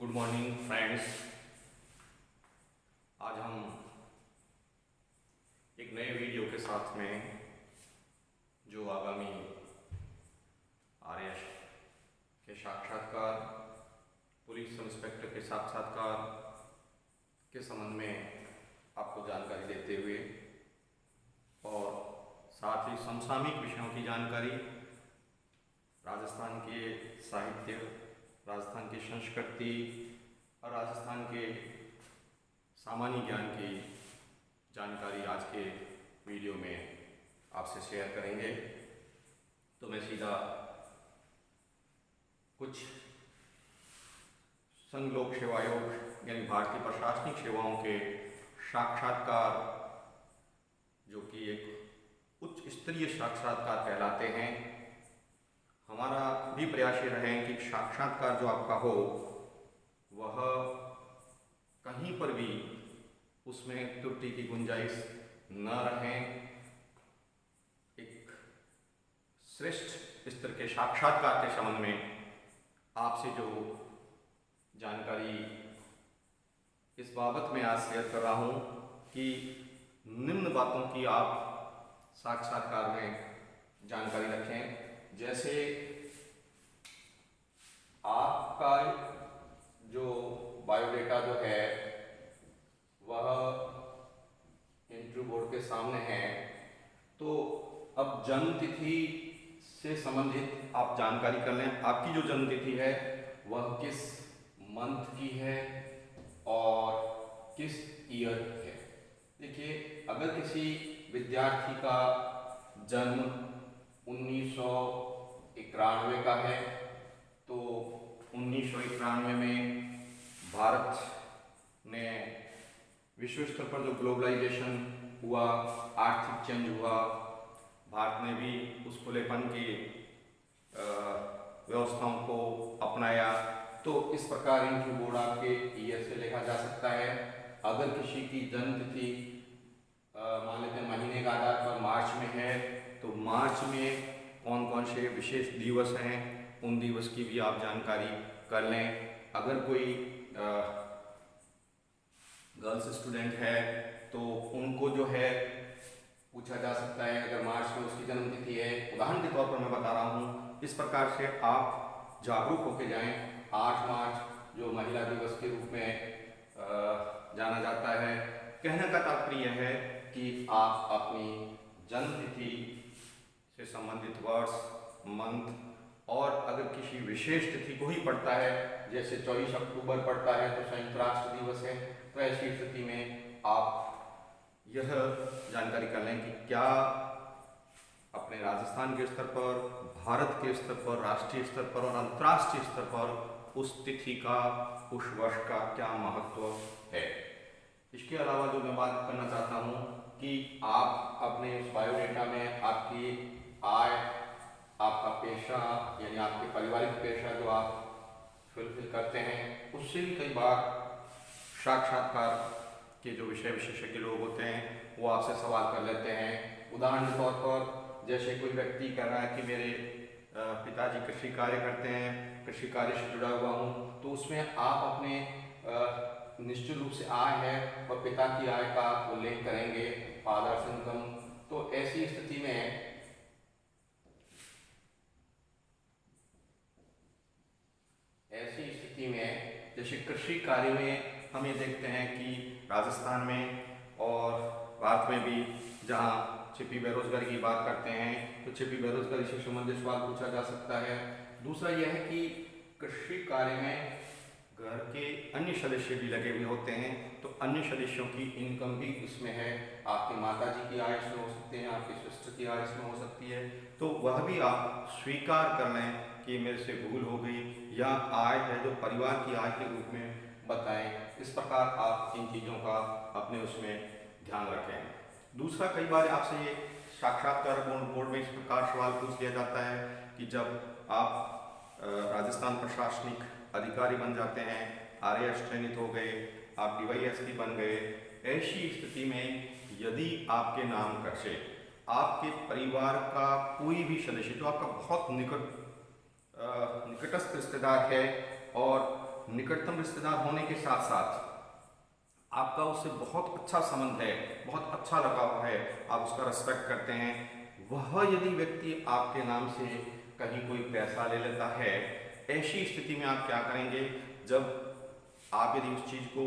Good morning friends. आज हम एक नए वीडियो के साथ में जो आगामी आरएएस के साक्षात्कार, पुलिस इंस्पेक्टर के साक्षात्कार के संबंध में आपको जानकारी देते हुए और साथ ही समसामयिक विषयों की जानकारी, राजस्थान के साहित्य, राजस्थान की संस्कृति और राजस्थान के सामान्य ज्ञान की जानकारी आज के वीडियो में आपसे शेयर करेंगे। तो मैं सीधा कुछ संघ लोक सेवा आयोग यानी भारतीय प्रशासनिक सेवाओं के साक्षात्कार, जो कि एक उच्च स्तरीय साक्षात्कार कहलाते हैं, हमारा भी प्रयास ये रहे कि साक्षात्कार जो आपका हो वह कहीं पर भी उसमें त्रुटि की गुंजाइश न रहे। एक श्रेष्ठ स्तर के साक्षात्कार के संबंध में आपसे जो जानकारी इस बाबत में आज शेयर कर रहा हूँ कि निम्न बातों की आप साक्षात्कार में जानकारी रखें। जैसे आपका जो बायोडेटा जो है वह इंटरव्यू बोर्ड के सामने है, तो अब जन्म तिथि से संबंधित आप जानकारी कर लें। आपकी जो जन्म तिथि है वह किस मंथ की है और किस ईयर की है। देखिए, अगर किसी विद्यार्थी का जन्म 1991 का है तो 1991 में भारत ने विश्व स्तर पर जो ग्लोबलाइजेशन हुआ, आर्थिक चेंज हुआ, भारत ने भी उस खुलेपन की व्यवस्थाओं को अपनाया। तो इस प्रकार इंटरव्यू बोर्ड आपके ईयर से लिखा जा सकता है। अगर किसी की जन्म तिथि मान लेते हैं महीने का आधार पर मार्च में है, तो मार्च में कौन कौन से विशेष दिवस हैं, उन दिवस की भी आप जानकारी कर लें। अगर कोई गर्ल्स स्टूडेंट है तो उनको जो है पूछा जा सकता है, अगर मार्च में उसकी जन्म तिथि है, उदाहरण के तौर पर मैं बता रहा हूँ। इस प्रकार से आप जागरूक होकर जाएं। 8 मार्च जो महिला दिवस के रूप में जाना जाता है। कहने का तात्पर्य है कि आप अपनी जन्म तिथि से संबंधित वर्ष, मंथ और अगर किसी विशेष तिथि को ही पड़ता है, जैसे 24 अक्टूबर पड़ता है तो संयुक्त राष्ट्र दिवस है, तो ऐसी स्थिति में आप यह जानकारी कर लें कि क्या अपने राजस्थान के स्तर पर, भारत के स्तर पर, राष्ट्रीय स्तर पर और अंतर्राष्ट्रीय स्तर पर उस तिथि का, उस वर्ष का क्या महत्व है। इसके अलावा जो मैं बात करना चाहता हूँ कि आप अपने इस बायोडेटा में आपकी आय, आपका पेशा यानी आपके पारिवारिक पेशा जो आप फिल करते हैं, उससे भी कई बार साक्षात्कार के जो विषय विशेषज्ञ लोग होते हैं वो आपसे सवाल कर लेते हैं। उदाहरण के तौर पर जैसे कोई व्यक्ति कह रहा है कि मेरे पिताजी कृषि कार्य करते हैं, कृषि कार्य से जुड़ा हुआ हूँ, तो उसमें आप अपने निश्चित रूप से आय है और पिता की आय का उल्लेख करेंगे, फादर्स इनकम। तो ऐसी स्थिति में जैसे कृषि कार्य में हम ये देखते हैं कि राजस्थान में और भारत में भी जहाँ छिपी बेरोजगारी की बात करते हैं तो छिपी बेरोजगारी से संबंधित सवाल पूछा जा सकता है। दूसरा यह है कि कृषि कार्य में घर के अन्य सदस्य भी लगे हुए होते हैं, तो अन्य सदस्यों की इनकम भी इसमें है। आपके माताजी की आय इसमें हो सकती है, आपकी सिस्टर की आय इसमें हो सकती है, तो वह भी आप स्वीकार कर लें कि मेरे से भूल हो गई, या आय है जो परिवार की आय के रूप में बताएं। इस प्रकार आप इन चीज़ों का अपने उसमें ध्यान रखें। दूसरा, कई बार आपसे ये साक्षात्कार बोर्ड में इस प्रकार सवाल पूछ लिया जाता है कि जब आप राजस्थान प्रशासनिक अधिकारी बन जाते हैं, आरएएस चयनित हो गए, आप डीवाईएसपी बन गए, ऐसी स्थिति में यदि आपके नाम कर से आपके परिवार का कोई भी सदस्य जो आपका बहुत निकटस्थ रिश्तेदार है और निकटतम रिश्तेदार होने के साथ साथ आपका उससे बहुत अच्छा संबंध है, बहुत अच्छा लगाव है, आप उसका रिस्पेक्ट करते हैं, वह यदि व्यक्ति आपके नाम से कहीं कोई पैसा ले लेता है, ऐसी स्थिति में आप क्या करेंगे? जब आप यदि उस चीज़ को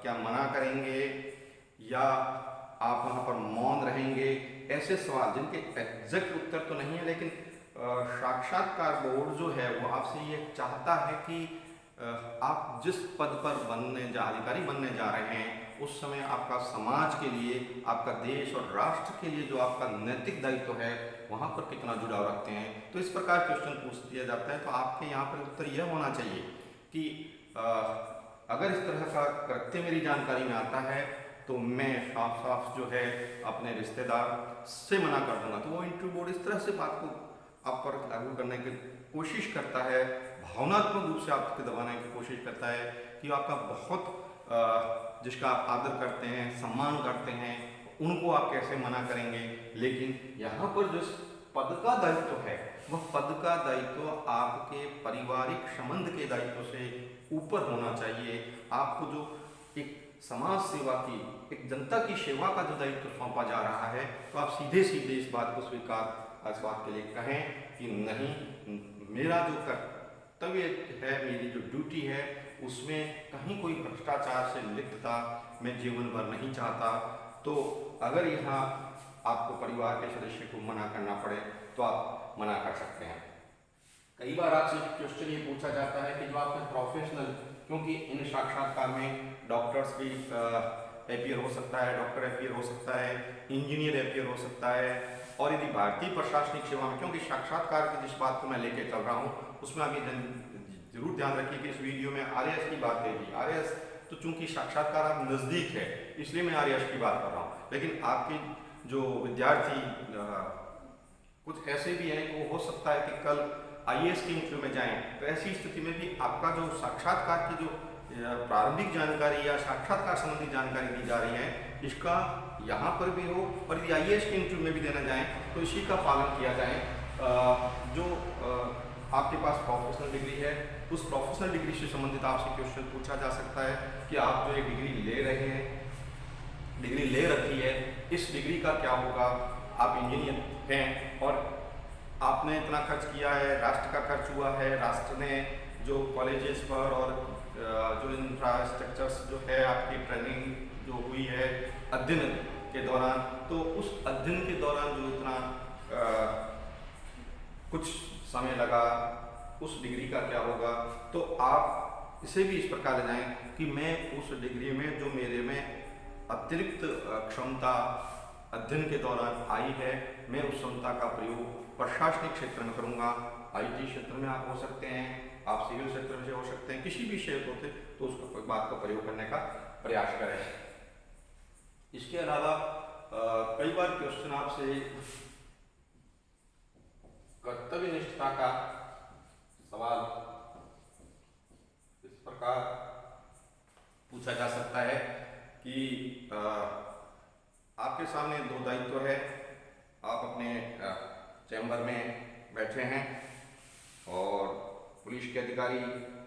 क्या मना करेंगे या आप वहाँ पर मौन रहेंगे? ऐसे सवाल जिनके एग्जैक्ट उत्तर तो नहीं है, लेकिन साक्षात्कार बोर्ड जो है वो आपसे ये चाहता है कि आप जिस पद पर अधिकारी बनने जा रहे हैं, उस समय आपका समाज के लिए, आपका देश और राष्ट्र के लिए जो आपका नैतिक दायित्व है, वहाँ पर कितना जुड़ाव रखते हैं। तो इस प्रकार क्वेश्चन पूछ दिया जाता है। तो आपके यहाँ पर उत्तर यह होना चाहिए कि अगर इस तरह का कृत्य मेरी जानकारी में आता है तो मैं साफ साफ जो है अपने रिश्तेदार से मना कर दूंगा। तो वो इंटरव्यू बोर्ड इस तरह से बात को आप पर लागू करने की कोशिश करता है, भावनात्मक रूप से आपको दबाने की कोशिश करता है कि आपका बहुत जिसका आप आदर करते हैं, सम्मान करते हैं, उनको आप कैसे मना करेंगे। लेकिन यहाँ पर जो पद का दायित्व है, वह पद का दायित्व आपके पारिवारिक संबंध के दायित्व से ऊपर होना चाहिए। आपको जो एक समाज सेवा की, एक जनता की सेवा का जो दायित्व सौंपा जा रहा है, तो आप सीधे सीधे इस बात को स्वीकार इस बात के लिए कहें कि नहीं, मेरा जो कर्तव्य है, मेरी जो ड्यूटी है, उसमें कहीं कोई भ्रष्टाचार से लिप्तता मैं जीवन भर नहीं चाहता। तो अगर यहाँ आपको परिवार के सदस्य को मना करना पड़े तो आप मना कर सकते हैं। कई बार आपसे क्वेश्चन ये पूछा जाता है कि जो आपके प्रोफेशनल, क्योंकि इन साक्षात्कार में डॉक्टर्स भी अपीयर हो सकता है, डॉक्टर अपीयर हो सकता है, इंजीनियर अपीयर हो सकता है, और यदि भारतीय प्रशासनिक सेवा में, क्योंकि साक्षात्कार की जिस बात को मैं लेके चल रहा हूँ उसमें आप ये जरूर ध्यान रखिए कि इस वीडियो में आरएएस की बात रहेगी। आरएएस तो चूंकि साक्षात्कार आप नज़दीक है, इसलिए मैं आरएएस की बात कर रहा हूँ। लेकिन आपके जो विद्यार्थी कुछ ऐसे भी हैं कि वो हो सकता है कि कल आईएएस के इंटरव्यू में जाएं, तो ऐसी स्थिति में भी आपका जो साक्षात्कार की जो प्रारंभिक जानकारी या साक्षात्कार संबंधी जानकारी दी जा रही है, इसका यहाँ पर भी हो, और यदि आईएएस के इंटरव्यू में भी देना जाए तो इसी का पालन किया जाए। जो आपके पास प्रोफेशनल डिग्री है, उस प्रोफेशनल डिग्री से संबंधित आपसे क्वेश्चन पूछा जा सकता है कि आप जो एक डिग्री ले रहे हैं, डिग्री ले रखी है, इस डिग्री का क्या होगा? आप इंजीनियर हैं और आपने इतना खर्च किया है, राष्ट्र का खर्च हुआ है, राष्ट्र ने जो कॉलेजेस पर और जो इंफ्रास्ट्रक्चर्स जो है, आपकी ट्रेनिंग जो हुई है अध्ययन के दौरान, तो उस अध्ययन के दौरान जो इतना कुछ समय लगा, उस डिग्री का क्या होगा? तो आप इसे भी इस प्रकार ले जाएं कि मैं उस डिग्री में जो मेरे में अतिरिक्त क्षमता अध्ययन के दौरान आई है, मैं उस क्षमता का प्रयोग प्रशासनिक क्षेत्र में करूंगा। आईटी क्षेत्र में आप हो सकते हैं, आप सिविल क्षेत्र में से हो सकते हैं, किसी भी क्षेत्र से, तो उसका कोई बात का प्रयोग करने का प्रयास करें। इसके अलावा कई बार क्वेश्चन आपसे कर्तव्य निष्ठा का सवाल इस प्रकार पूछा जा सकता है कि आपके सामने दो दायित्व है, आप अपने चैम्बर में बैठे हैं और पुलिस के अधिकारी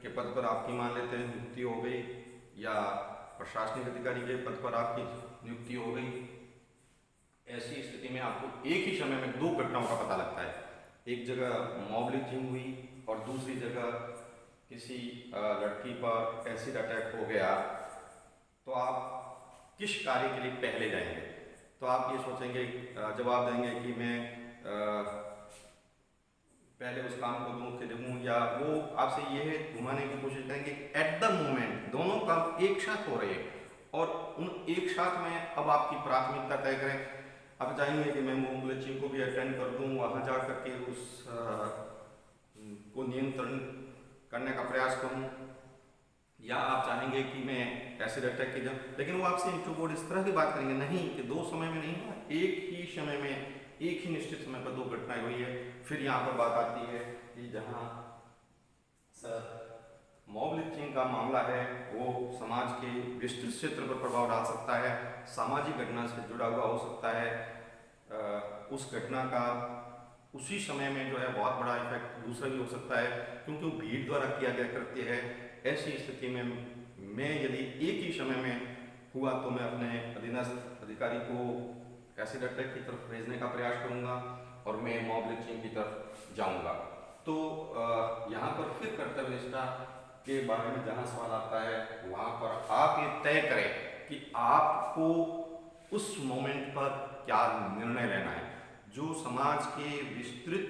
के पद पर आपकी मान लेते हैं नियुक्ति हो गई, या प्रशासनिक अधिकारी के पद पर आपकी नियुक्ति हो गई। ऐसी स्थिति में आपको एक ही समय में दो घटनाओं का पता लगता है। एक जगह मॉब लिंचिंग हुई और दूसरी जगह किसी लड़की पर एसिड अटैक हो गया, तो आप किस कार्य के लिए पहले जाएंगे? तो आप ये सोचेंगे, जवाब देंगे कि मैं पहले उस काम को दूं कि दूं, या वो आपसे ये घुमाने की कोशिश करेंगे एट द मोमेंट दोनों काम एक साथ हो रहे हैं और उन एक साथ में अब आपकी प्राथमिकता तय करें। आप चाहेंगे कि मैं मॉब लिंचिंग को भी अटेंड कर दूं, वहाँ जा करके उस को नियंत्रण करने का प्रयास करूं, या आप चाहेंगे कि मैं एसिड अटैक की जाऊं। लेकिन वो आपसे इंटरव्यू बोर्ड इस तरह की बात करेंगे, नहीं कि दो समय में नहीं, एक ही समय में, एक ही निश्चित समय पर दो घटनाएं हुई है। फिर यहाँ पर बात आती है कि जहाँ सर मॉब लिंचिंग का मामला है, वो समाज के विस्तृत क्षेत्र पर प्रभाव डाल सकता है, सामाजिक घटना से जुड़ा हुआ हो सकता है। उस घटना का उसी समय में जो है बहुत बड़ा इफेक्ट दूसरा भी हो सकता है, क्योंकि वो भीड़ द्वारा किया गया करती है। ऐसी स्थिति में मैं यदि एक ही समय में हुआ तो मैं अपने अधीनस्थ अधिकारी को एसिड अटैक की तरफ भेजने का प्रयास करूंगा और मैं मॉब लिंचिंग की तरफ जाऊंगा। तो यहाँ पर फिर कर्तव्य निष्ठा के बारे में जहाँ सवाल आता है, वहाँ पर आप ये तय करें कि आपको उस मोमेंट पर क्या निर्णय लेना है। जो समाज के विस्तृत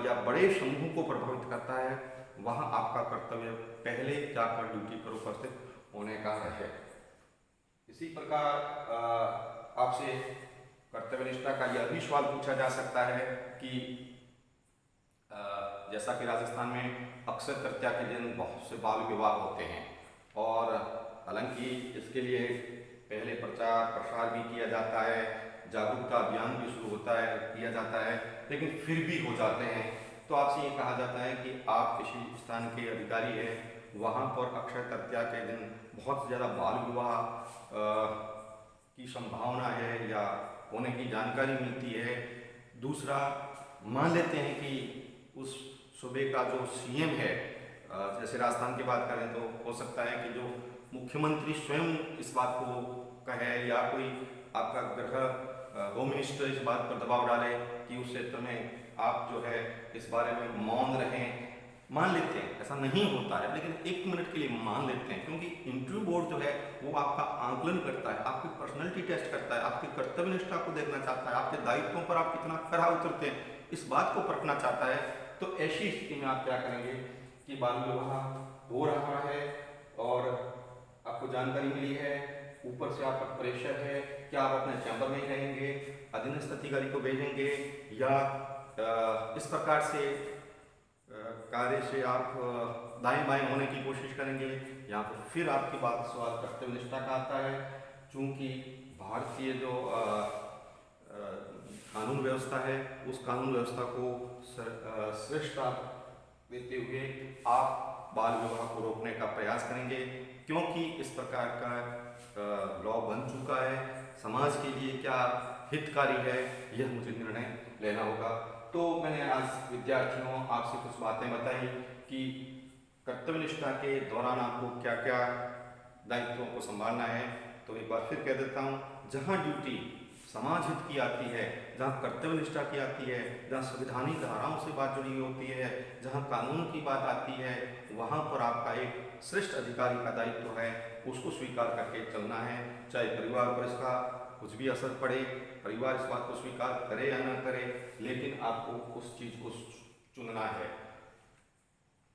या बड़े समूह को प्रभावित करता है, वहाँ आपका कर्तव्य पहले जाकर ड्यूटी पर उपस्थित होने का है। इसी प्रकार आपसे कर्तव्य निष्ठा का यह भी सवाल पूछा जा सकता है कि जैसा कि राजस्थान में अक्षय तृतीया के दिन बहुत से बाल विवाह होते हैं, और हालांकि इसके लिए पहले प्रचार प्रसार भी किया जाता है, जागरूकता अभियान भी शुरू होता है, किया जाता है, लेकिन फिर भी हो जाते हैं। तो आपसे ये कहा जाता है कि आप किसी स्थान के अधिकारी हैं, वहाँ पर अक्षय तृतीया के दिन बहुत ज़्यादा बाल विवाह की संभावना है या होने की जानकारी मिलती है। दूसरा, मान लेते हैं कि उस सूबे का जो सीएम है, जैसे राजस्थान की बात करें तो हो सकता है कि जो मुख्यमंत्री स्वयं इस बात को कहे या कोई आपका गृह होम मिनिस्टर इस बात पर दबाव डाले कि उस क्षेत्र में आप जो है इस बारे में मौन रहें। मान लेते हैं, ऐसा नहीं होता है, लेकिन एक मिनट के लिए मान लेते हैं, क्योंकि इंटरव्यू बोर्ड जो है वो आपका आंकलन करता है, आपकी पर्सनैलिटी टेस्ट करता है, आपकी कर्तव्य निष्ठा को देखना चाहता है, आपके दायित्वों पर आप कितना खरा उतरते हैं, इस बात को परखना चाहता है। तो ऐसी स्थिति में आप क्या करेंगे कि बाल विवाह हो रहा है और आपको जानकारी मिली है, ऊपर से आप पर प्रेशर है, क्या आप अपने चैम्बर में ही रहेंगे, अधीनस्थ अधिकारी को भेजेंगे, या इस प्रकार से कार्य से आप दाएं बाएं होने की कोशिश करेंगे। यहाँ पर फिर आपकी बात सवाल कर्तव्य निष्ठा का आता है। चूंकि भारतीय जो कानून व्यवस्था है, उस कानून व्यवस्था को श्रेष्ठता देते हुए आप बाल विवाह को रोकने का प्रयास करेंगे, क्योंकि इस प्रकार का लॉ बन चुका है। समाज के लिए क्या हितकारी है, यह मुझे निर्णय लेना होगा। तो मैंने आज विद्यार्थियों आपसे कुछ बातें बताई कि कर्तव्य निष्ठा के दौरान आपको क्या क्या दायित्वों को संभालना है। तो एक बार फिर कह देता हूँ, जहाँ ड्यूटी समाज हित की आती है, जहाँ कर्तव्य निष्ठा की आती है, जहाँ संवैधानिक धाराओं से बात जुड़ी होती है, जहाँ कानून की बात आती है, वहाँ पर आपका एक श्रेष्ठ अधिकारी का दायित्व है, उसको स्वीकार करके चलना है। चाहे परिवार पर इसका कुछ भी असर पड़े, परिवार इस बात को स्वीकार करे या ना करे, लेकिन आपको उस चीज़ को चुनना है।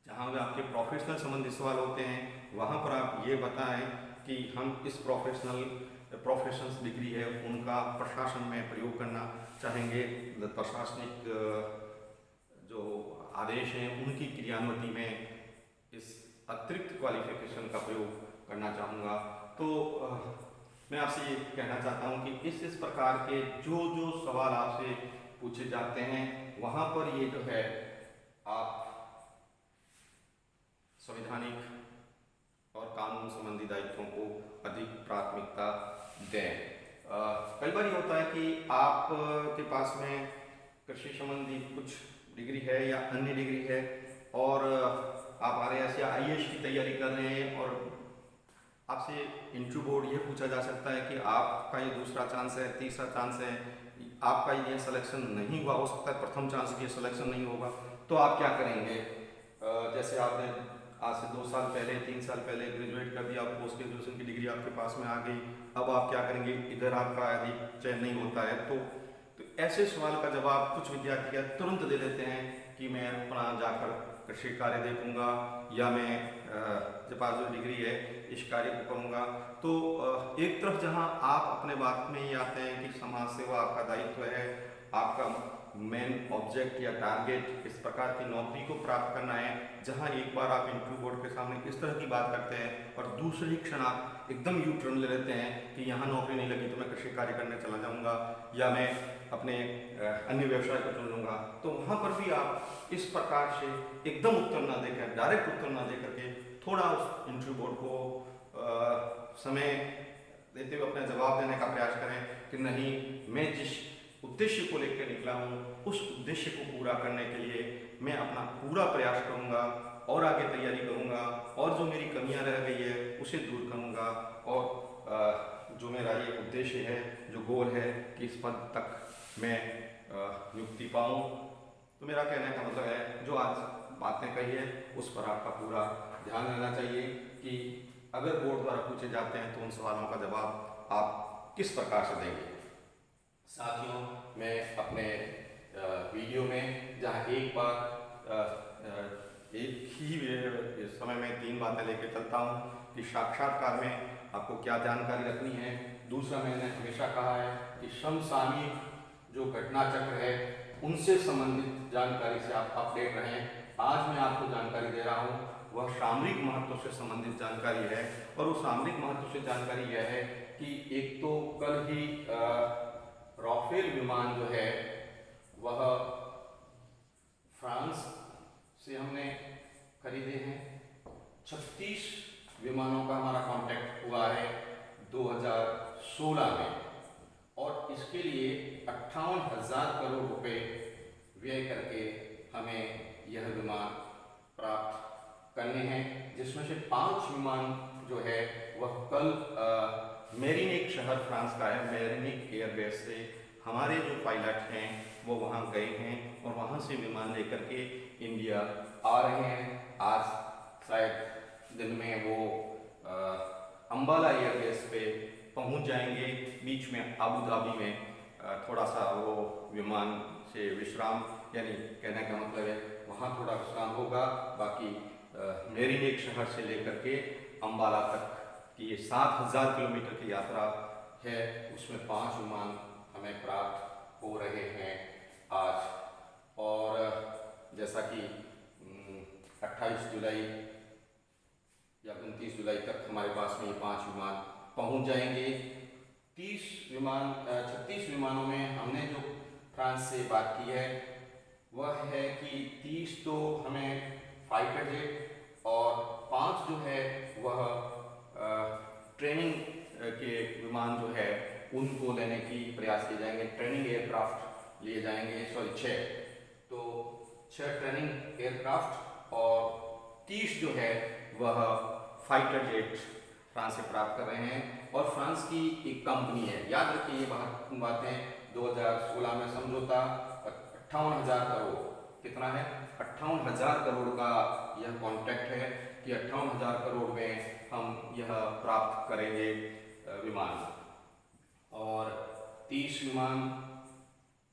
जहाँ भी आपके प्रोफेशनल संबंधी सवाल होते हैं, वहाँ पर आप ये बताएं कि हम इस प्रोफेशनल्स डिग्री है उनका प्रशासन में प्रयोग करना चाहेंगे, प्रशासनिक जो आदेश हैं उनकी क्रियान्वयन में इस अतिरिक्त क्वालिफिकेशन का प्रयोग करना चाहूँगा। तो मैं आपसे ये कहना चाहता हूँ कि इस प्रकार के जो जो सवाल आपसे पूछे जाते हैं, वहाँ पर ये जो है आप संवैधानिक और कानून संबंधी दायित्वों को अधिक प्राथमिकता दें। कई बार ये होता है कि आप के पास में कृषि संबंधी कुछ डिग्री है या अन्य डिग्री है, और आप RAS या IAS की तैयारी कर रहे हैं, और आपसे इंटरव्यू बोर्ड ये पूछा जा सकता है कि आपका ये दूसरा चांस है, तीसरा चांस है, आपका ये सिलेक्शन नहीं हुआ, हो सकता है प्रथम चांस की सिलेक्शन नहीं होगा, तो आप क्या करेंगे। जैसे आपने आज से 2 साल पहले 3 साल पहले ग्रेजुएट कर दिया, पोस्ट ग्रेजुएशन की डिग्री आपके पास में आ गई, अब आप क्या करेंगे, इधर आपका यदि चयन नहीं होता है तो ऐसे सवाल का जवाब कुछ विद्यार्थी तुरंत दे देते हैं कि मैं अपना जाकर कृषि कार्य देखूंगा, या मैं जब पास जो डिग्री है इस कार्य को करूँगा। तो एक तरफ जहाँ आप अपने बात में ये आते हैं कि समाज सेवा आपका दायित्व है, आपका मेन ऑब्जेक्ट या टारगेट इस प्रकार की नौकरी को प्राप्त करना है, जहां एक बार आप इंटरव्यू बोर्ड के सामने इस तरह की बात करते हैं और दूसरे क्षण आप एकदम यू टर्न ले लेते हैं कि यहाँ नौकरी नहीं लगी तो मैं कृषि कार्य करने चला जाऊंगा या मैं अपने अन्य व्यवसाय को चुन लूँगा, तो वहाँ पर भी आप इस प्रकार से एकदम उत्तर ना देकर, डायरेक्ट उत्तर ना दे करके थोड़ा उस इंटरव्यू बोर्ड को समय देते हुए अपना जवाब देने का प्रयास करें कि नहीं, मैं जिस उद्देश्य को लेकर निकला हूँ, उस उद्देश्य को पूरा करने के लिए मैं अपना पूरा प्रयास करूँगा और आगे तैयारी करूँगा, और जो मेरी कमियाँ रह गई है उसे दूर करूँगा, और जो मेरा ये उद्देश्य है, जो गोल है कि इस पद तक मैं नियुक्ति पाऊँ। तो मेरा कहने का मतलब है, जो आज बातें कही है उस पर आपका पूरा ध्यान रहना चाहिए कि अगर बोर्ड द्वारा पूछे जाते हैं तो उन सवालों का जवाब आप किस प्रकार से देंगे। साथियों, मैं अपने वीडियो में जहाँ एक बार एक ही समय में 3 बातें लेकर चलता हूँ कि साक्षात्कार में आपको क्या जानकारी रखनी है। दूसरा, मैंने हमेशा कहा है कि समसामयिक जो घटना चक्र है उनसे संबंधित जानकारी से आप अपडेट रहें। आज मैं आपको जानकारी दे रहा हूँ वह सामरिक महत्व से संबंधित जानकारी है, और उस सामरिक महत्व से जानकारी यह है कि एक तो कल ही राफेल विमान जो है वह फ्रांस से हमने खरीदे हैं। 36 विमानों का हमारा कॉन्ट्रैक्ट हुआ है 2016 में, और इसके लिए 58,000 करोड़ रुपए व्यय करके हमें यह विमान प्राप्त करने हैं, जिसमें से 5 विमान जो है वह कल मेरिनेक शहर फ्रांस का है। मेरिनेक एयरबेस से हमारे जो पायलट हैं वो वहाँ गए हैं और वहाँ से विमान लेकर के इंडिया आ रहे हैं। आज शायद दिन में वो अम्बाला एयरबेस पे पहुँच जाएंगे। बीच में अबू धाबी में थोड़ा सा वो विमान से विश्राम, यानी कहने का मतलब है वहाँ थोड़ा विश्राम होगा। बाकी मेरिनेक शहर से लेकर के अम्बाला तक की ये 7,000 किलोमीटर की यात्रा है, उसमें 5 विमान हमें प्राप्त हो रहे हैं आज। और जैसा कि 28 जुलाई या 29 जुलाई तक हमारे पास में ये 5 विमान पहुंच जाएंगे। 36 विमानों में हमने जो फ्रांस से बात की है वह है कि 30 तो हमें फाइटर जेट और 5 जो है वह ट्रेनिंग के विमान जो है उनको लेने की प्रयास किए जाएंगे। ट्रेनिंग एयरक्राफ्ट लिए जाएंगे, सॉरी 6 ट्रेनिंग एयरक्राफ्ट और 30 जो है वह फाइटर जेट फ्रांस से प्राप्त कर रहे हैं। और फ्रांस की एक कंपनी है, याद रखिए ये बातें, 2016 में समझौता 58,000 करोड़, कितना है 58,000 करोड़ का यह कॉन्ट्रैक्ट है कि 58,000 करोड़ में हम यह प्राप्त करेंगे विमान। और 30 विमान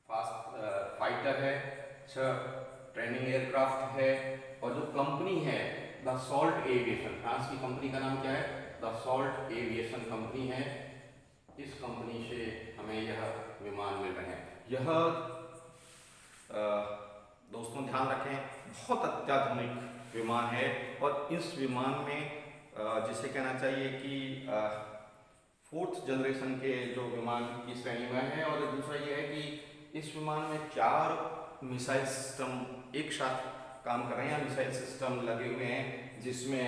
फाइटर है, 6 ट्रेनिंग एयरक्राफ्ट है, और जो कंपनी है दसॉल्ट एविएशन, फ्रांस की कंपनी का नाम क्या है, दसॉल्ट एविएशन कंपनी है। इस कंपनी से हमें यह विमान मिल रहे हैं। यह दोस्तों ध्यान रखें, बहुत अत्याधुनिक विमान है, और इस विमान में जिसे कहना चाहिए कि 4th जनरेशन के जो विमान की श्रेणी में है। और दूसरा ये है कि इस विमान में 4 मिसाइल सिस्टम एक साथ काम कर रहे हैं, मिसाइल सिस्टम लगे हुए हैं, जिसमें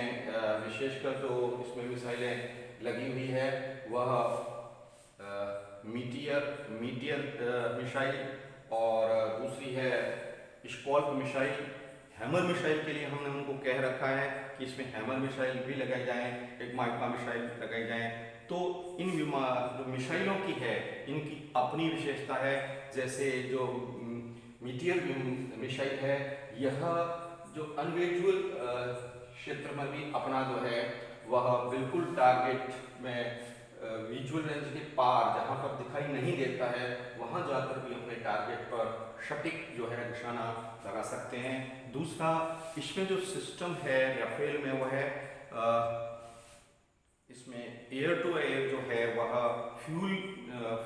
विशेषकर जो इसमें मिसाइलें लगी हुई है वह मीटियर मिसाइल, और दूसरी है स्कॉल्प मिसाइल। हैमर मिसाइल के लिए हमने उनको कह रखा है कि इसमें हैमर मिसाइल भी लगाई जाए, एक माइका मिसाइल लगाई जाए। तो इन जो मिसाइलों की है इनकी अपनी विशेषता है। जैसे जो मीटियर मिसाइल है यह जो अनविजुअल क्षेत्र में भी अपना जो है वह बिल्कुल टारगेट में विजुअल रेंज के पार, जहाँ पर दिखाई नहीं देता है वहाँ जाकर भी अपने टारगेट पर सटीक जो है निशाना लगा सकते हैं। दूसरा, इसमें जो सिस्टम है राफेल में वह है इसमें एयर टू एयर जो है वह फ्यूल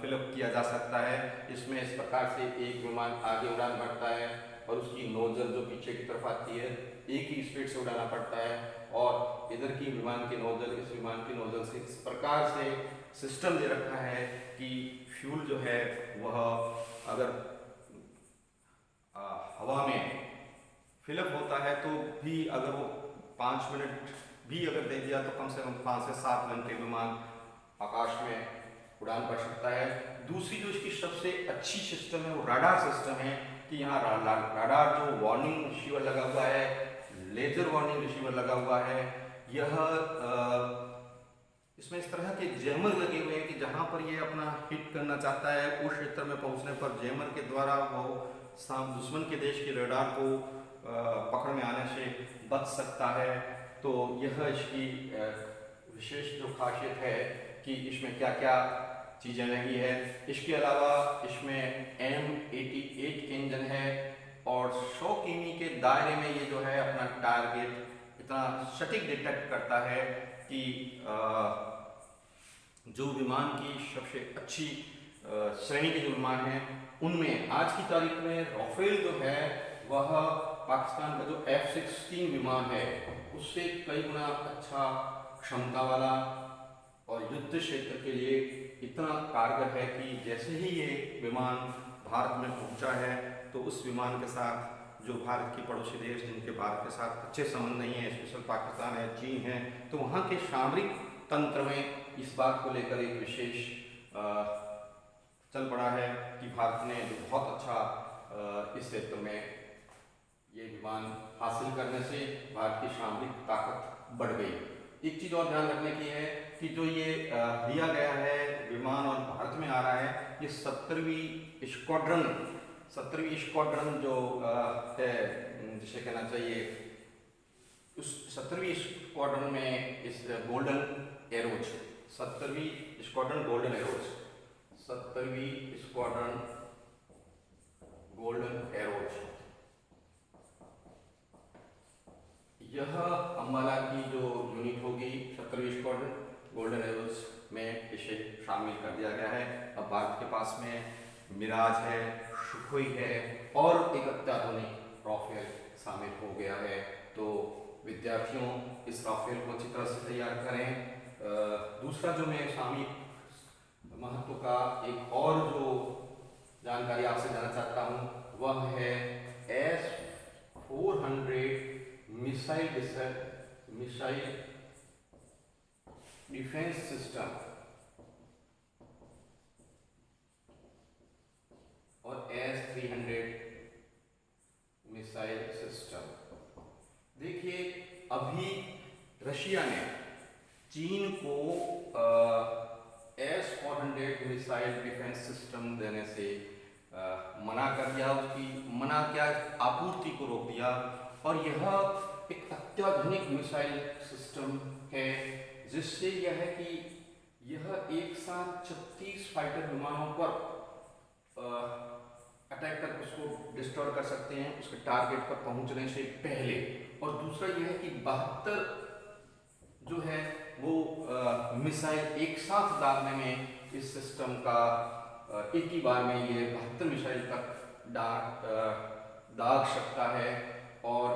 फिलअप किया जा सकता है। इसमें इस प्रकार से एक विमान आगे उड़ान भरता है और उसकी नोजल जो पीछे की तरफ आती है एक ही स्पीड से उड़ाना पड़ता है, और इधर की विमान की नोजल इस विमान की नोजल से इस प्रकार से सिस्टम दे रखा है कि फ्यूल जो है वह अगर हवा में फिलअप होता है तो भी अगर वो 5 मिनट भी अगर दे दिया तो कम से कम 5 से 7 घंटे विमान आकाश में उड़ान भर सकता है। दूसरी जो इसकी सबसे अच्छी सिस्टम है वो राडार सिस्टम है कि यहाँ राडार जो वार्निंग रिसीवर लगा हुआ है, लेजर वार्निंग रिसीवर लगा हुआ है, यह इसमें इस तरह के जैमर लगे हुए हैं कि जहाँ पर ये अपना हिट करना चाहता है उस क्षेत्र में पहुँचने पर जैमर के द्वारा वो दुश्मन के देश के रडार को पकड़ में आने से बच सकता है। तो यह इसकी विशेष जो खासियत है कि इसमें क्या क्या चीज़ें लगी है। इसके अलावा इसमें M88 इंजन है और 100 किमी के दायरे में ये जो है अपना टारगेट इतना सटीक डिटेक्ट करता है कि जो विमान की सबसे अच्छी श्रेणी के जो विमान हैं उनमें आज की तारीख में राफेल जो है वह पाकिस्तान का जो F-16 विमान है उससे कई गुना अच्छा क्षमता वाला और युद्ध क्षेत्र के लिए इतना कारगर है कि जैसे ही ये विमान भारत में पहुंचा है तो उस विमान के साथ जो भारत की पड़ोसी देश जिनके भारत के साथ अच्छे संबंध नहीं है, स्पेशल पाकिस्तान है, चीन है, तो वहाँ के सामरिक तंत्र में इस बात को लेकर एक विशेष चल पड़ा है कि भारत ने जो बहुत अच्छा इस क्षेत्र में ये विमान हासिल करने से भारत की सामरिक ताकत बढ़ गई। एक चीज़ और ध्यान रखने की है कि जो ये दिया गया है विमान और भारत में आ रहा है, ये 17वीं स्क्वाड्रन जो है जिसे कहना चाहिए उस 17वीं स्क्वाड्रन में इस गोल्डन एरोज 17वीं स्क्वाड्रन गोल्डन एरोज 17वीं स्क्वाड्रन गोल्डन एरोज यह अम्बाला की जो यूनिट होगी 17वीं स्क्वाड्रन गोल्डन एरोज में इसे शामिल कर दिया गया है। अब भारत के पास में मिराज है, सुखोई है और एक अत्याधुनिक राफेल शामिल हो गया है। तो विद्यार्थियों इस राफेल को अच्छी तरह से तैयार करें। दूसरा जो मैं सामयिक महत्व का एक और जो जानकारी आपसे देना चाहता हूँ वह है S-400 मिसाइल डिफेंस सिस्टम और S-300 मिसाइल सिस्टम। देखिए अभी रशिया ने चीन को S-400 मिसाइल डिफेंस सिस्टम देने से मना कर दिया, उसकी मना क्या आपूर्ति को रोक दिया और यह एक अत्याधुनिक मिसाइल सिस्टम है जिससे यह है कि यह एक साथ 36 फाइटर विमानों पर अटैक करके उसको डिस्ट्रॉय कर सकते हैं उसके टारगेट पर पहुंचने से पहले। और दूसरा यह है कि 72 जो है वो मिसाइल एक साथ दागने में इस सिस्टम का एक ही बार में ये 72 मिसाइल तक दाग सकता है। और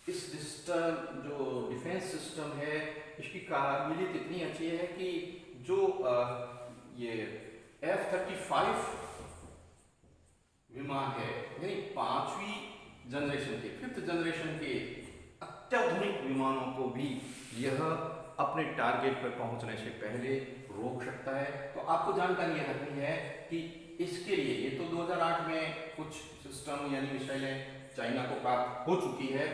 इस जो डिफेंस सिस्टम है इसकी काबिलियत इतनी अच्छी है कि जो ये F-35 विमान है यानी 5वीं जनरेशन के 5th जनरेशन के अत्याधुनिक विमानों को भी यह अपने टारगेट पर पहुंचने से पहले रोक सकता है। तो आपको जानकारी यह रखनी है कि इसके लिए ये तो 2008 में कुछ सिस्टम यानी मिसाइलें चाइना को प्राप्त हो चुकी है।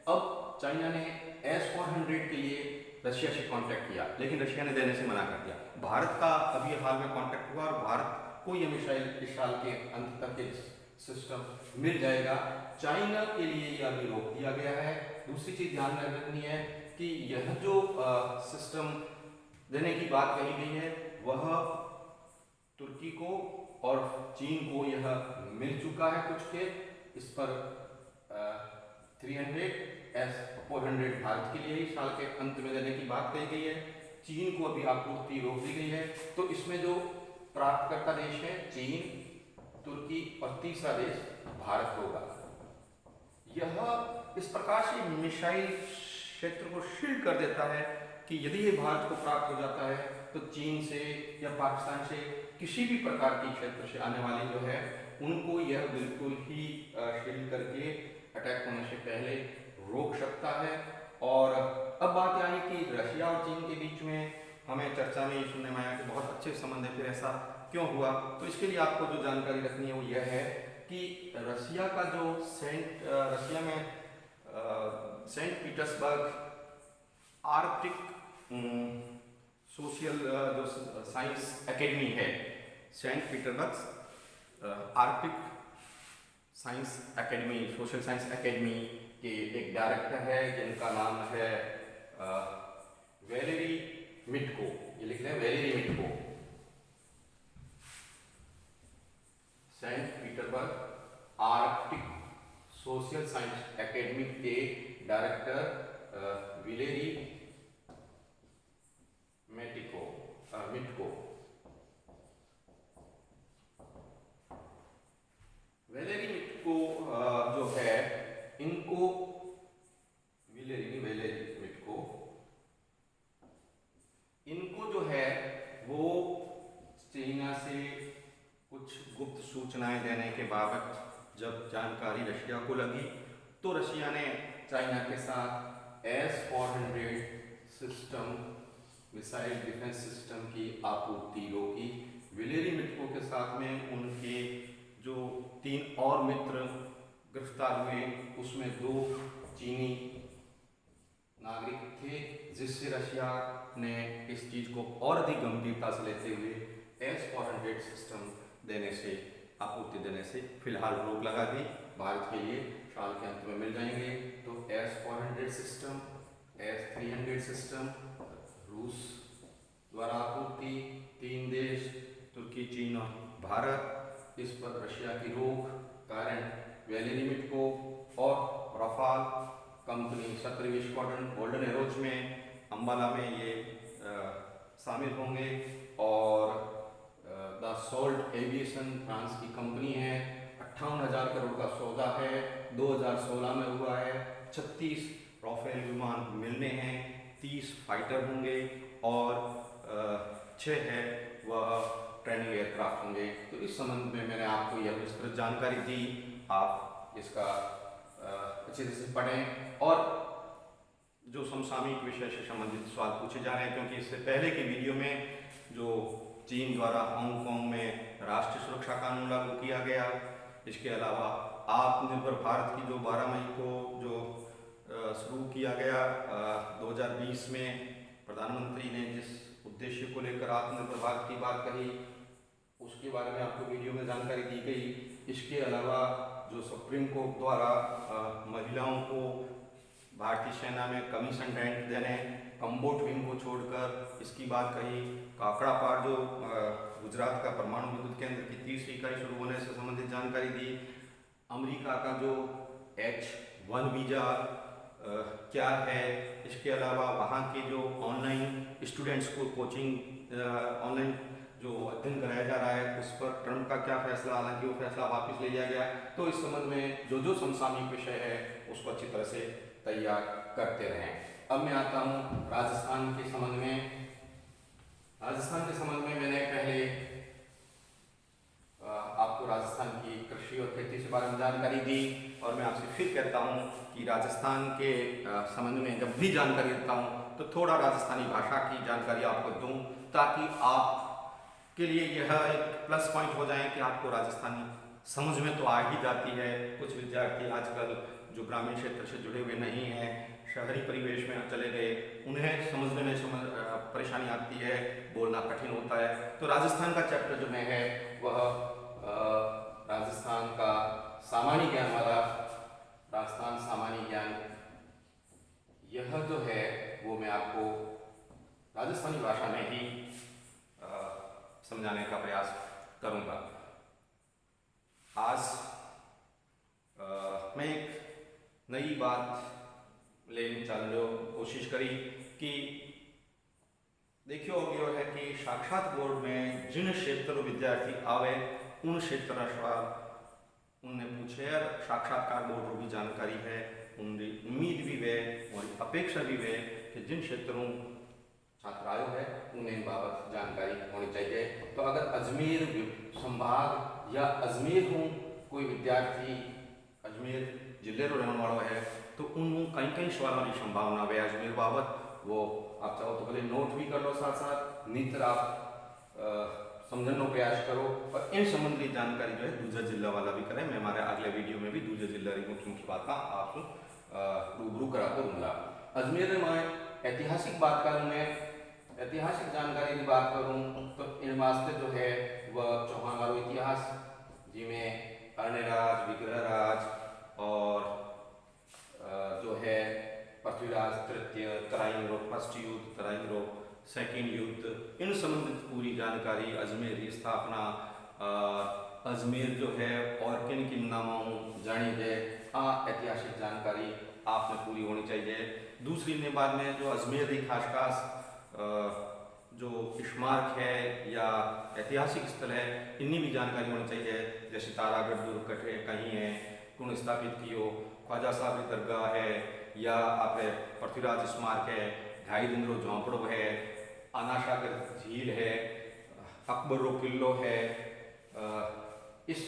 अब चाइना ने S-400 के लिए रशिया से कांटेक्ट किया लेकिन रशिया ने देने से मना कर दिया। भारत का अभी हाल में कांटेक्ट हुआ और भारत को यह मिसाइल इस साल के अंत तक सिस्टम मिल जाएगा। चाइना के लिए यह अभी रोक दिया गया है। दूसरी चीज ध्यान में रखनी है कि यह जो सिस्टम देने की बात कही गई है वह तुर्की को और चीन को यह मिल चुका है कुछ के। इस पर 300 S-400 भारत के लिए ही साल के अंत में देने की बात कही गई है। चीन को अभी आपूर्ति रोक दी गई है। तो इसमें जो प्राप्तकर्ता देश है चीन, तुर्की और तीसरा देश भारत होगा। यह इस प्रकार से मिसाइल क्षेत्र को शील्ड कर देता है कि यदि ये भारत को प्राप्त हो जाता है तो चीन से या पाकिस्तान से किसी भी प्रकार की क्षेत्र से आने वाली जो है उनको यह बिल्कुल ही शील्ड करके अटैक होने से पहले रोक सकता है। और अब बात आई कि रशिया और चीन के बीच में हमें चर्चा में ये सुनने में आया कि बहुत अच्छे संबंध है, फिर ऐसा क्यों हुआ? तो इसके लिए आपको जो जानकारी रखनी है वो यह है कि रशिया का जो रशिया में सेंट पीटर्सबर्ग आर्कटिक सोशल जो साइंस एकेडमी है, Saint Petersburg Arctic science academy, social science academy के एक डायरेक्टर है जिनका नाम है वैलेरी मिटको। ये लिख रहे हैं Valerie Mitko. Saint Petersburg Arctic social science academy के director Valerie Mitko. Valerie Mitko जो है, इनको वैलेरी मिटको, इनको जो है वो चाइना से कुछ गुप्त सूचनाएं देने के बाबत जब जानकारी रशिया को लगी तो रशिया ने चाइना के साथ S-400 system, missile defence system की आपूर्ति रोकी। वैलेरी मिटको के साथ में उनके जो 3 और मित्र गिरफ्तार हुए, उसमें 2 चीनी नागरिक थे, जिससे रशिया ने इस चीज को और अधिक गंभीरता से लेते हुए S-400 सिस्टम देने से, आपूर्ति देने से फिलहाल रोक लगा दी। भारत के लिए साल के अंत में मिल जाएंगे। तो S-400 सिस्टम, S-300 सिस्टम रूस द्वारा आपूर्ति, 3 देश तुर्की, चीन और भारत, इस पर रशिया की रोक कारण वैलेरी मिटको और रफाल कंपनी 17वीं स्क्वाड्रन गोल्डन एरोज में अंबाला में ये शामिल होंगे। और द सोल्ट एविएशन फ्रांस की कंपनी है, 58,000 करोड़ का सौदा है, 2016 में हुआ है। 36 राफेल विमान मिलने हैं, 30 फाइटर होंगे और 6 है वह ट्रेनिंग एयरक्राफ्ट होंगे। तो इस संबंध में मैंने आपको यह विस्तृत जानकारी दी। आप इसका अच्छे से पढ़ें और जो समसामयिक विषय से संबंधित सवाल पूछे जा रहे हैं, क्योंकि इससे पहले के वीडियो में जो चीन द्वारा हांगकांग में राष्ट्रीय सुरक्षा कानून लागू किया गया, इसके अलावा आत्मनिर्भर भारत की जो 12 मई को जो शुरू किया गया 2020 में प्रधानमंत्री ने जिस उद्देश्य को लेकर आत्मनिर्भर भारत की बात कही, उसके बारे में आपको वीडियो में जानकारी दी गई। इसके अलावा जो सुप्रीम कोर्ट द्वारा महिलाओं को भारतीय सेना में कमीशन रेंट देने, कम्बोट विंग को छोड़कर, इसकी बात कही। काकड़ापार जो गुजरात का परमाणु विद्युत केंद्र की 30वीं इकाई शुरू होने से संबंधित जानकारी दी। अमेरिका का जो H-1 वीज़ा क्या है, इसके अलावा वहाँ के जो ऑनलाइन स्टूडेंट्स को कोचिंग ऑनलाइन जो अध्ययन कराया जा रहा है, उस पर ट्रंप का क्या फैसला, हालांकि वो फैसला वापस ले लिया गया। तो इस संबंध में जो समसामयिक विषय है उसको अच्छी तरह से तैयार करते रहें। अब मैं आता हूँ राजस्थान के संबंध में। राजस्थान के संबंध में मैंने पहले आपको राजस्थान की कृषि और खेती के बारे में जानकारी दी, और मैं आपसे फिर कहता हूँ कि राजस्थान के संबंध में जब भी जानकारी देता हूँ तो थोड़ा राजस्थानी भाषा की जानकारी आपको दूँ, ताकि आप के लिए यह एक प्लस पॉइंट हो जाए कि आपको राजस्थानी समझ में तो आ ही जाती है। कुछ विद्यार्थी आजकल जो ग्रामीण क्षेत्र से जुड़े हुए नहीं हैं, शहरी परिवेश में चले गए, उन्हें समझने में परेशानी आती है, बोलना कठिन होता है। तो राजस्थान का चैप्टर जो है वह राजस्थान का सामान्य ज्ञान वाला, राजस्थान सामान्य ज्ञान, यह जो है वो मैं आपको राजस्थानी भाषा में ही समझाने का प्रयास करूंगा। आज मैं एक नई बात लेने चलो कोशिश करी कि देखियो यो है कि साक्षात बोर्ड में जिन क्षेत्र विद्यार्थी आवे उन क्षेत्र सवाल उनने पूछे, और साक्षात्कार बोर्ड को भी जानकारी है, उनकी उम्मीद भी वे और अपेक्षा भी वे कि जिन क्षेत्रों छात्र आयो है उन्हें बाबत जानकारी होनी चाहिए। तो अगर अजमेर संभाग या अजमेर हूँ कोई विद्यार्थी अजमेर जिले रो रहने वाला है तो उन कई कई सवालों की संभावना है अजमेर बाबत, वो आप चाहो तो भले नोट भी कर लो साथ साथ, नीतर आप समझने का प्रयास करो और इन संबंधी जानकारी जो है दूसरा जिला वाला भी करें। मैं हमारे अगले वीडियो में भी दूसरे जिला की मुख्य मुख्य बात आप रूबरू करा करूँगा। अजमेर में मैं ऐतिहासिक बात करूँ, मैं ऐतिहासिक जानकारी की बात करूँ तो इन वास्ते जो है वह चौहान वालों इतिहास जिनमें अर्णराज, विग्रहराज और जो है पृथ्वीराज तृतीय, तराइन फर्स्ट युद्ध, तराइन सेकेंड युद्ध, इन संबंधित पूरी जानकारी, अजमेर की स्थापना, अजमेर जो है और किन किन नामों जानी जाए, ऐतिहासिक जानकारी आपने पूरी होनी चाहिए। दूसरी ने बाद में जो अजमेर की खास खास जो स्मारक है या ऐतिहासिक स्थल है, इन्हीं भी जानकारी होनी चाहिए। जैसे तारागढ़ दुर्ग कटे कहीं है, कौन स्थापित कियो, ख्वाजा साहब की दरगाह है, या आपने पृथ्वीराज स्मारक है, ढाई दिनरो झोंपड़ो है, आनासागर झील है, अकबर रो किलो है, इस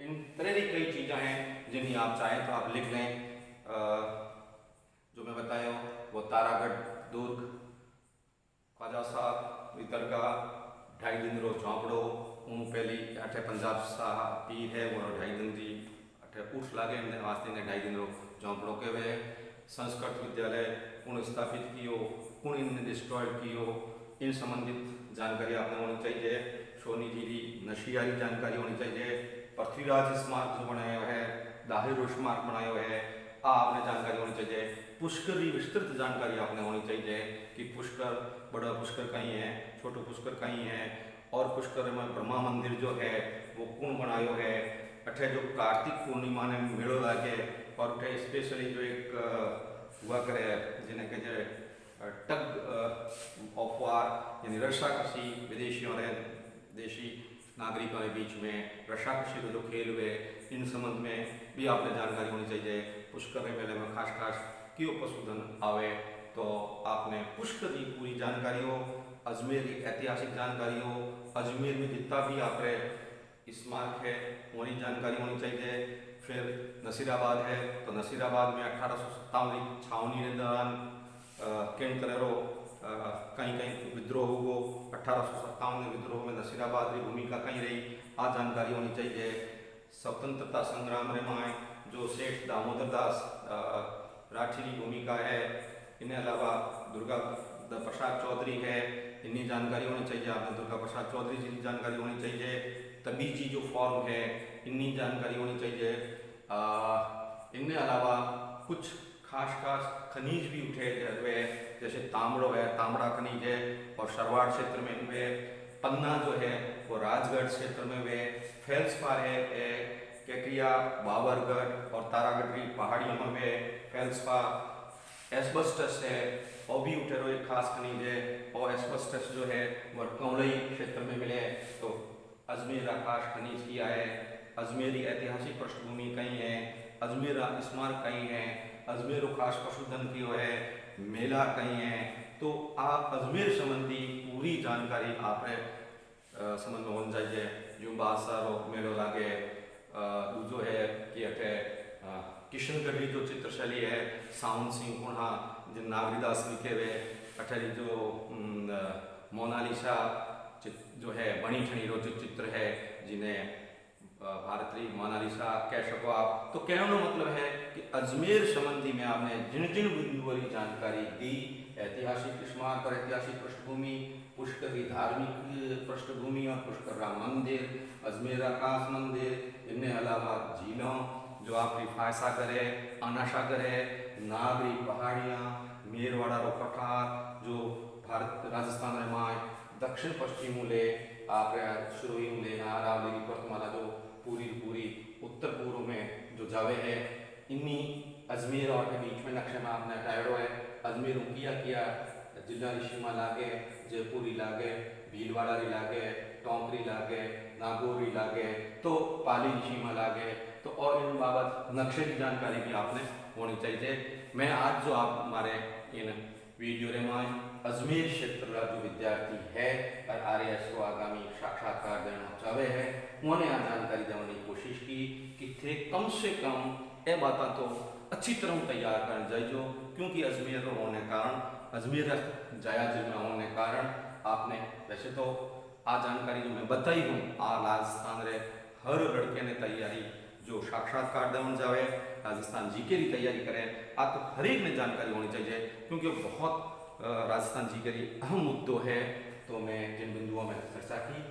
इन तरह की कई चीज़ें हैं जिन्हें आप चाहें तो आप लिख लें। जो मैं बताया वो तारागढ़ दुर्ग, ख्वाजा साहब की दरगाह, ढाई दिन रो झोंपड़ो, उन पहली अठे पंजाब साहब पीर है वो ढाई दिन की अठे उठ लागे वास्ते ने ढाई दिन रो झोंपड़ो के वे। संस्कृत विद्यालय कौन स्थापित कियो, कौन इन्हें डिस्ट्रॉयड कियो, इन संबंधित जानकारी आपने होनी चाहिए। सोनी जी की नशियारी जानकारी होनी चाहिए। पृथ्वीराज स्मारक जो बनाया है, दाहिर स्मारक बनाया है, आपने जानकारी होनी चाहिए। पुष्कर की विस्तृत जानकारी आपने होनी चाहिए कि पुष्कर, बड़ा पुष्कर कहीं है, छोटो पुष्कर कहीं है, और पुष्कर में ब्रह्मा मंदिर जो है वो कौन बनायो है। अठे जो कार्तिक पूर्णिमा ने मेड़ो लागे और उठे स्पेशली जो एक हुआ करे जिन्हें कहे टग ऑफ वार, यानी रस्साकशी विदेशियों ने देशी नागरिकों के बीच में रस्साकशी का जो खेल हुए, इन संबंध में भी आपने जानकारी होनी चाहिए। पुष्कर के मेले में खास खास क्यों पशुधन आवे, तो आपने पुष्कर की पूरी जानकारी हो, अजमेर की ऐतिहासिक जानकारी हो, अजमेर में जितना भी आपने स्मारक है वही जानकारी होनी चाहिए। फिर नसीराबाद है तो नसीराबाद में 1857 की छावनी के दौरान किन तरह कहीं कहीं विद्रोह हुआ, 1857 के विद्रोह में नसीराबाद की भूमिका कहीं रही, आ जानकारी होनी चाहिए। स्वतंत्रता संग्राम में जो सेठ दामोदर दास राठी की भूमिका है, इन्हें अलावा दुर्गा प्रसाद चौधरी है, इन्हीं जानकारी होनी चाहिए। आपने दुर्गा प्रसाद चौधरी जी की जानकारी होनी चाहिए। तबीजी जो फॉर्म है, इन्हीं जानकारी होनी चाहिए। इनके अलावा कुछ खास खास खनिज भी उठे हुए, जैसे तांबड़ो है, तांबड़ा खनिज है, और सरवाड़ क्षेत्र में हुए। पन्ना जो है वो राजगढ़ क्षेत्र में हुए। फेल्सपार है केकरिया, बाबरगढ़ और तारागढ़ की पहाड़ियों में हुए फेल्सपार। एस्बेस्टस है और भी उठे हुए खास खनिज है, और एस्बेस्टस जो है वो कौलई क्षेत्र में मिले। तो अजमेर का खास खनिज किया है। अजमेरी ऐतिहासिक पृष्ठभूमि कहीं है, अजमेर स्मारक कहीं है, अजमेर खास पशुधन की है, मेला कहीं है। तो आप अजमेर संबंधी पूरी जानकारी आपने समझ में होनी चाहिए। जो बादशाह मेलो लागे, दूजो है कि अठे किशनगढ़ की जो चित्रशैली है, सावन सिंह कुणा जिन नागरीदास लिखे हुए, अठे जो मोनालिसा जो है बनी ठनी रो जो चित्र है, जिन्हें भारतीय मोनालिसा कह सको आप। तो कहने का मतलब है कि अजमेर संबंधी में आपने जिन जिन बिंदुओं की जानकारी दी, ऐतिहासिक स्मारक और ऐतिहासिक पृष्ठभूमि, पुष्कर की धार्मिक पृष्ठभूमि और पुष्कर राम मंदिर, अजमेर आकाश मंदिर, इनके अलावा झीलों जो आपकी फायसागर है, आनासागर है, नागरी पहाड़ियाँ, मेरवाड़ा रो पठार जो भारत राजस्थान में माए दक्षिण पश्चिम मूले आप शुरू मूले अरावली की पर्वतमाला जो पूरी उत्तर पूर्व में जो जावे है, इन्हीं अजमेर और के बीच में नक्शे में आपने टायरो है। अजमेर किया जिला ऋषिमा लागे, जयपुरी लागे, भीलवाड़ा लागे, टोंकरी लागे, नागौरी लागे, तो पाली ऋषिमा लागे। तो और इन बाबत नक्शे की जानकारी भी आपने होनी चाहिए। मैं आज जो आप हमारे इन वीडियो रे में अजमेर क्षेत्र का जो विद्यार्थी है और RAS को आगामी साक्षात्कार देना चाहे है, उन्हें आ जानकारी देने की कोशिश की कि थे कम से कम ये बातें तो अच्छी तरह तैयार कर जाइयो, क्योंकि अजमेर होने कारण अजमेर जाया जिले होने कारण आपने वैसे तो आ जानकारी जो मैं बताई हूँ आ राजस्थान रे हर लड़के ने तैयारी जो साक्षात्कार देवन जावे राजस्थान जीके की तैयारी करे आ तो हर एक ने जानकारी होनी चाहिए, क्योंकि बहुत राजस्थान जीके की अहम मुद्दों है। तो मैं जिन बिंदुओं में चर्चा की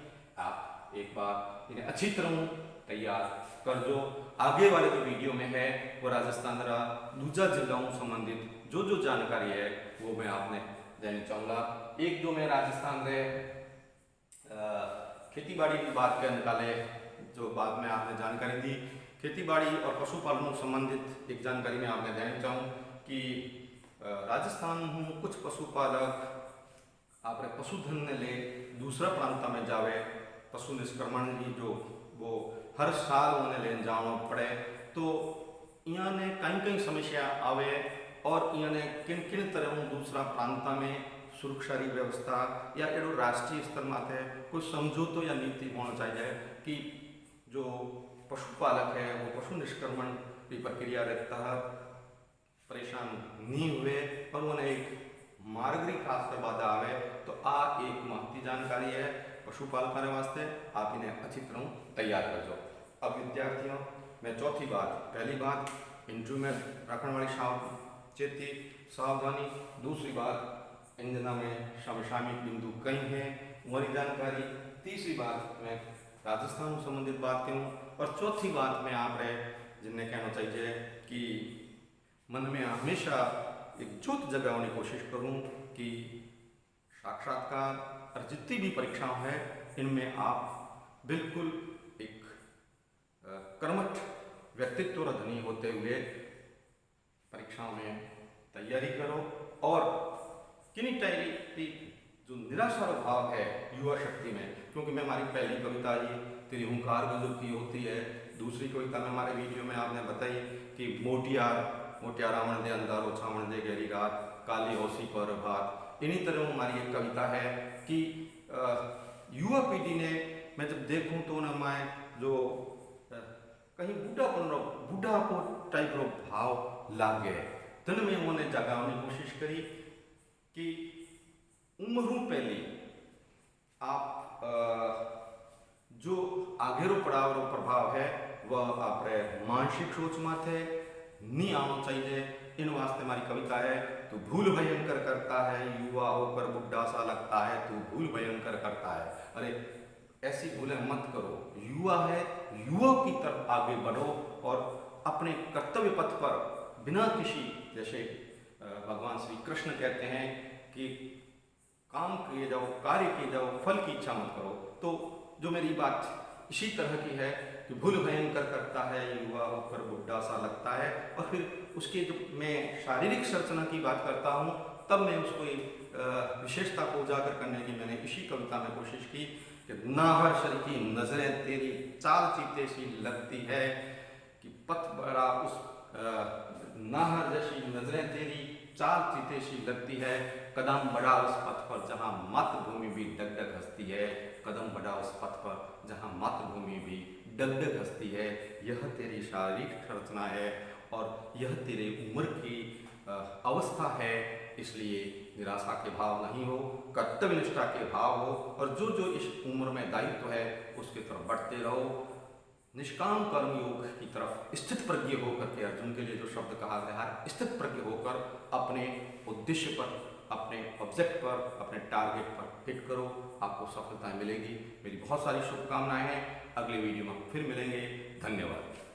आप एक बार इन्हें अच्छी तरह तैयार कर जो आगे वाले जो वीडियो में है वो राजस्थान रा दूसरा जिलों संबंधित जो जो जानकारी है वो मैं आपने देना चाहूँगा। एक जो मैं राजस्थान रे खेती बाड़ी की बात के निकाले जो बाद में आपने जानकारी दी, खेती बाड़ी और पशुपालन संबंधित एक जानकारी मैं आपने देना चाहूँ कि राजस्थान हूँ कुछ पशुपालक आप पशुधन ने ले दूसरा प्रांत में जावे पशु निष्क्रमण की जो वो हर साल उन्हें लेन जाना पड़े, तो यहाँ ने कई कई समस्या आवे और यहाँ ने किन किन तरह दूसरा प्रांत में सुरक्षा की व्यवस्था या एडो राष्ट्रीय स्तर माथे कोई समझौतो या नीति होना चाहिए कि जो पशुपालक है वो पशु निष्क्रमण की प्रक्रिया रे तहत परेशान नहीं हुए और उन्हें एक मार्गरी खास कर बाधा आवे। तो आ एक महत्वपूर्ण जानकारी है पशुपालकों के वास्ते, आप इन्हें अच्छी तरह तैयार कर दो। अब विद्यार्थियों मैं चौथी बात, पहली बात इंटरव्यू में रखने वाली चेती सावधानी, दूसरी बात इंजना में समसामयिक बिंदु कई हैं वही जानकारी, तीसरी बात मैं राजस्थान से संबंधित बात करूँ और चौथी बात में आप रहे जिन्हें कहना चाहिए कि मन में हमेशा एक जोत जगाने की कोशिश करूं कि साक्षात्कार और जितनी भी परीक्षाएं हैं इनमें आप बिल्कुल एक कर्मठ व्यक्तित्व धनी होते हुए परीक्षाओं में तैयारी करो और किन्हीं टाइप जो निराशा भाव है युवा शक्ति में, क्योंकि मैं हमारी पहली कविता ये तेरी हुंकार गजब की होती है, दूसरी कविता में हमारे वीडियो में आपने बताई कि मोटियारावण दे अंधारो छावण दे गहरी रात काली होसी पर भात। इन्हीं तरह हमारी एक कविता है कि युवा पीढ़ी ने मैं जब देखूं तो उन्हें मैं जो कहीं बूढ़ापो टाइप रो भाव लागे तन में उन्होंने जगाने की कोशिश करी कि उम्रों पहली आप जो आगे रो पड़ाव रो प्रभाव है वह आप मानसिक सोच माथे नहीं आना चाहिए। इन वास्ते हमारी कविता है तू भूल भयंकर करता है युवा होकर बुढ़ा सा लगता है, तू भूल भयंकर करता है। अरे ऐसी भूलें मत करो, युवा है युवा की तरफ आगे बढ़ो और अपने कर्तव्य पथ पर बिना किसी जैसे भगवान श्री कृष्ण कहते हैं कि काम किए जाओ कार्य किए जाओ फल की इच्छा मत करो। तो जो मेरी बात इसी तरह की है कि भूल भयंकर करता है युवा होकर बुढ़ा सा लगता है, और फिर उसके जो मैं शारीरिक संरचना की बात करता हूँ तब मैं उसको विशेषता को उजागर करने की मैंने इसी कविता में कोशिश की कि नाहर शर की नजरें तेरी चाल चीते सी लगती है कि पथ बड़ा उस नाहर जैसी नजरें तेरी चाल चीते सी लगती है, कदम बढ़ा उस पथ पर जहाँ मातृभूमि भी डगडग हंसती है, कदम बढ़ा उस पथ पर जहाँ मातृभूमि भी डगडग हंसती है। यह तेरी शारीरिक संरचना है और यह तेरे उम्र की अवस्था है, इसलिए निराशा के भाव नहीं हो, कर्तव्य निष्ठा के भाव हो और जो जो इस उम्र में दायित्व है उसके तरफ बढ़ते रहो। निष्काम कर्म योग की तरफ स्थित प्रज्ञ होकर के अर्जुन के लिए जो शब्द कहा गया है, स्थित प्रज्ञ होकर अपने उद्देश्य पर, अपने ऑब्जेक्ट पर, अपने टारगेट पर हिट करो, आपको सफलता मिलेगी। मेरी बहुत सारी शुभकामनाएं हैं। अगले वीडियो में फिर मिलेंगे। धन्यवाद।